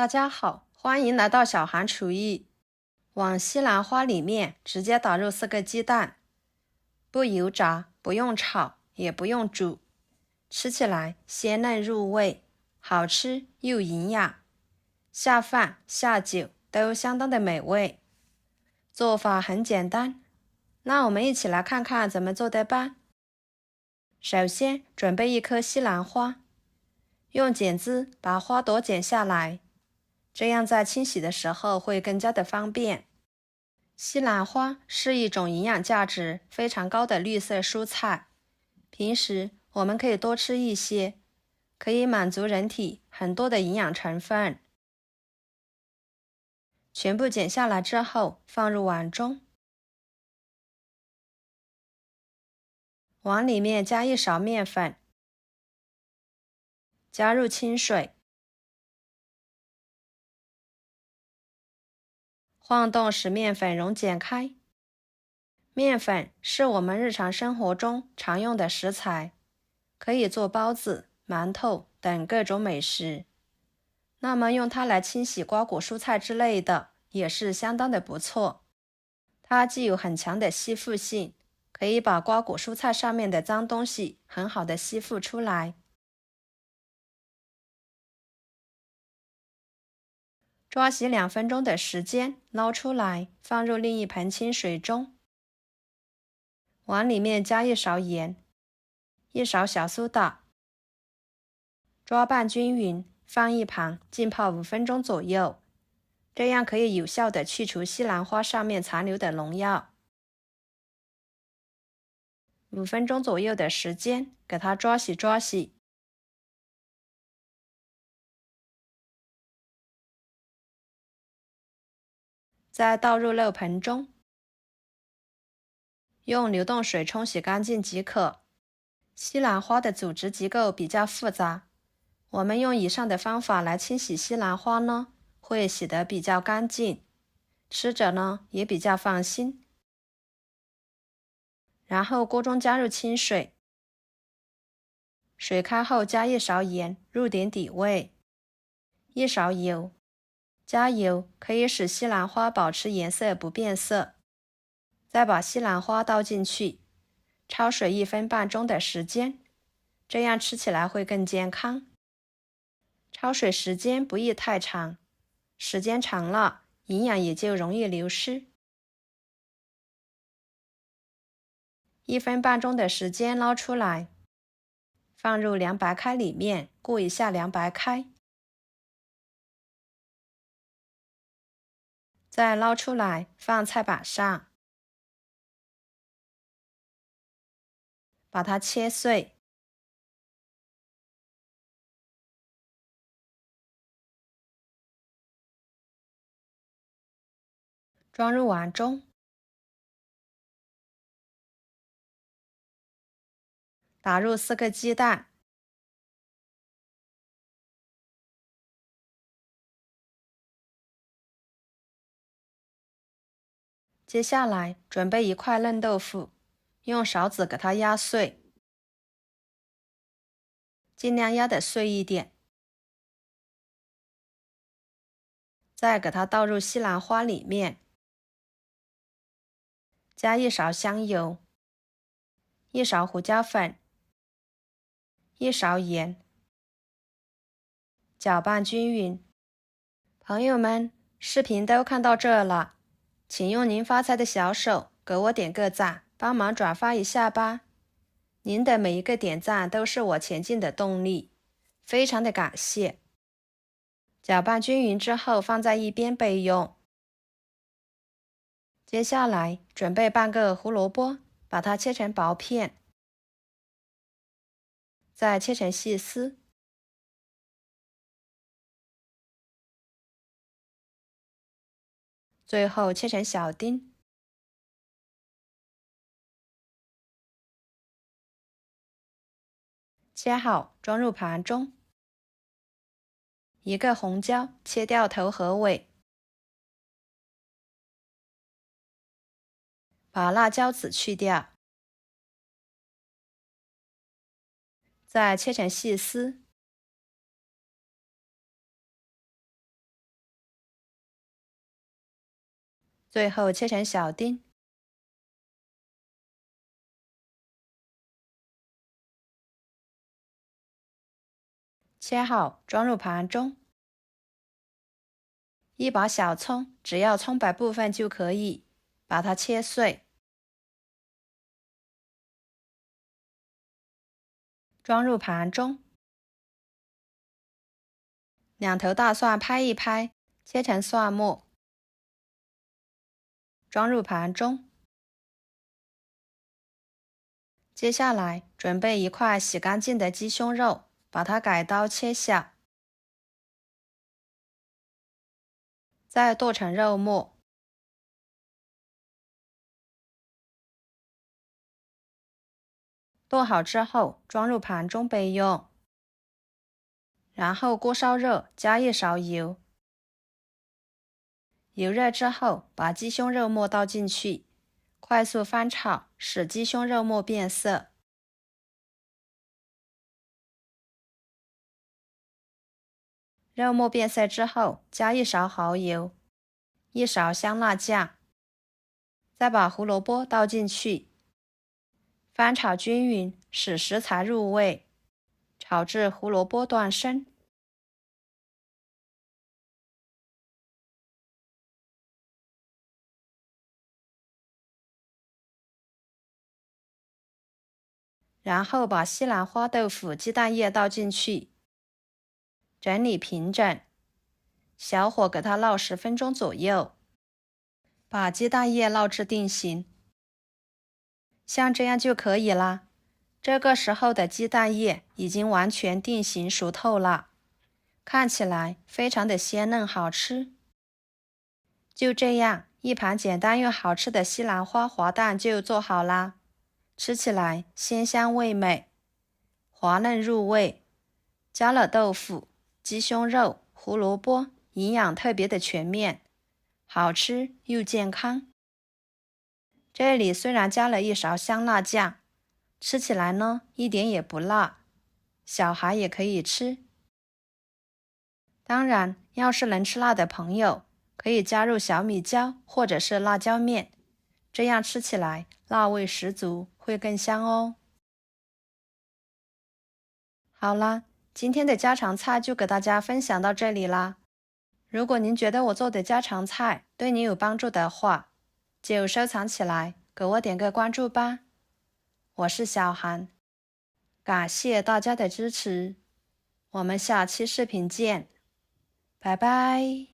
大家好，欢迎来到小韩厨艺。往西兰花里面直接打入4个鸡蛋，不油炸，不用炒，也不用煮，吃起来鲜嫩入味，好吃又营养，下饭下酒都相当的美味。做法很简单，那我们一起来看看怎么做的吧。首先准备1颗西兰花，用剪子把花朵剪下来，这样在清洗的时候会更加的方便。西兰花是一种营养价值非常高的绿色蔬菜，平时我们可以多吃一些，可以满足人体很多的营养成分。全部剪下来之后放入碗中，碗里面加1勺面粉，加入清水，晃动使面粉溶解开。面粉是我们日常生活中常用的食材，可以做包子、馒头等各种美食。那么用它来清洗瓜果蔬菜之类的也是相当的不错。它既有很强的吸附性，可以把瓜果蔬菜上面的脏东西很好的吸附出来。抓洗2分钟的时间，捞出来放入另一盆清水中。碗里面加1勺盐，1勺小苏打，抓拌均匀，放一旁浸泡5分钟左右，这样可以有效的去除西兰花上面残留的农药。5分钟左右的时间，给它抓洗，再倒入漏盆中，用流动水冲洗干净即可。西兰花的组织结构比较复杂，我们用以上的方法来清洗西兰花呢，会洗得比较干净，吃着呢也比较放心。然后锅中加入清水，水开后加1勺盐，入点底味，1勺油，加油可以使西兰花保持颜色不变色。再把西兰花倒进去，焯水1分半钟的时间，这样吃起来会更健康。焯水时间不宜太长，时间长了，营养也就容易流失。1分半钟的时间捞出来，放入凉白开里面过一下凉白开，再捞出来放菜板上，把它切碎，装入碗中，打入4个鸡蛋，接下来准备1块嫩豆腐，用勺子给它压碎，尽量压得碎一点。再给它倒入西兰花里面，加1勺香油，1勺胡椒粉，1勺盐，搅拌均匀。朋友们，视频都看到这了，请用您发财的小手给我点个赞，帮忙转发一下吧。您的每一个点赞都是我前进的动力，非常的感谢。搅拌均匀之后放在一边备用。接下来准备半个胡萝卜，把它切成薄片，再切成细丝。最后切成小丁，切好装入盘中。1个红椒切掉头和尾，把辣椒籽去掉，再切成细丝。最后切成小丁。切好，装入盘中。一把小葱，只要葱白部分就可以，把它切碎，装入盘中。2头大蒜拍一拍，切成蒜末，装入盘中。接下来准备一块洗干净的鸡胸肉，把它改刀切小，再剁成肉末。剁好之后装入盘中备用。然后锅烧热，加1勺油。油热之后，把鸡胸肉末倒进去，快速翻炒，使鸡胸肉末变色。肉末变色之后，加1勺蚝油，1勺香辣酱，再把胡萝卜倒进去，翻炒均匀，使食材入味，炒至胡萝卜断生。然后把西兰花豆腐鸡蛋液倒进去，整理平整，小火给它烙10分钟左右，把鸡蛋液烙至定型，像这样就可以啦。这个时候的鸡蛋液已经完全定型熟透了，看起来非常的鲜嫩好吃。就这样，一盘简单又好吃的西兰花滑蛋就做好啦。吃起来鲜香味美，滑嫩入味，加了豆腐、鸡胸肉、胡萝卜，营养特别的全面，好吃又健康。这里虽然加了1勺香辣酱，吃起来呢一点也不辣，小孩也可以吃。当然，要是能吃辣的朋友，可以加入小米椒或者是辣椒面，这样吃起来辣味十足，会更香哦。好啦，今天的家常菜就给大家分享到这里啦。如果您觉得我做的家常菜对你有帮助的话，就收藏起来，给我点个关注吧。我是小韩，感谢大家的支持，我们下期视频见，拜拜。